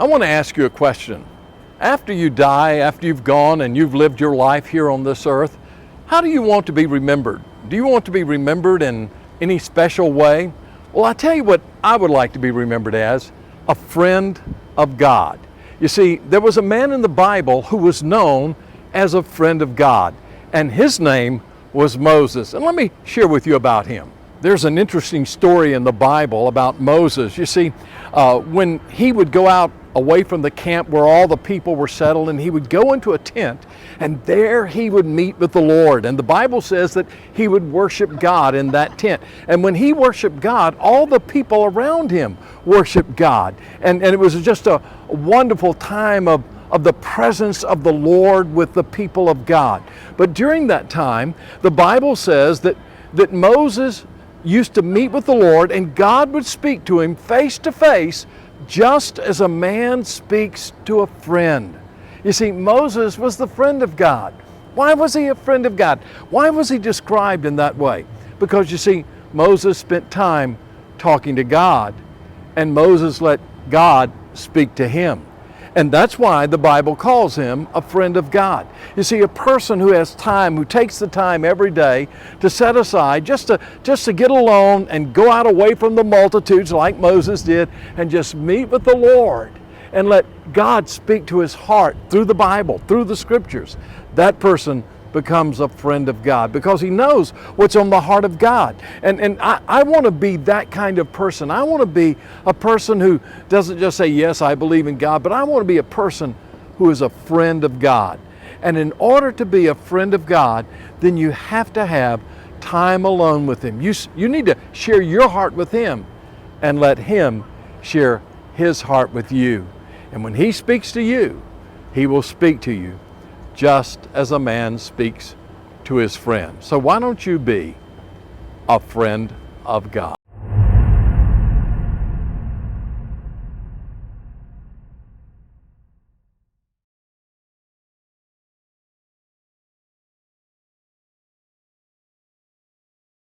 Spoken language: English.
I want to ask you a question. After you die, after you've gone and you've lived your life here on this earth, how do you want to be remembered? Do you want to be remembered in any special way? Well, I tell you what I would like to be remembered as: a friend of God. You see, there was a man in the Bible who was known as a friend of God, and his name was Moses. And let me share with you about him. There's an interesting story in the Bible about Moses. You see, when he would go out away from the camp where all the people were settled, and he would go into a tent, and there he would meet with the Lord. And the Bible says that he would worship God in that tent. And when he worshiped God, all the people around him worshiped God. And it was just a wonderful time of the presence of the Lord with the people of God. But during that time, the Bible says that Moses used to meet with the Lord, and God would speak to him face to face, just as a man speaks to a friend. You see, Moses was the friend of God. Why was he a friend of God? Why was he described in that way? Because you see, Moses spent time talking to God, and Moses let God speak to him. And that's why the Bible calls him a friend of God. You see, a person who has time, who takes the time every day to set aside, just to get alone and go out away from the multitudes like Moses did, and just meet with the Lord and let God speak to his heart through the Bible, through the Scriptures. That person becomes a friend of God because he knows what's on the heart of God. And I want to be that kind of person. I want to be a person who doesn't just say, yes, I believe in God, but I want to be a person who is a friend of God. And in order to be a friend of God, then you have to have time alone with him. You need to share your heart with him and let him share his heart with you. And when he speaks to you, he will speak to you just as a man speaks to his friend. So why don't you be a friend of God?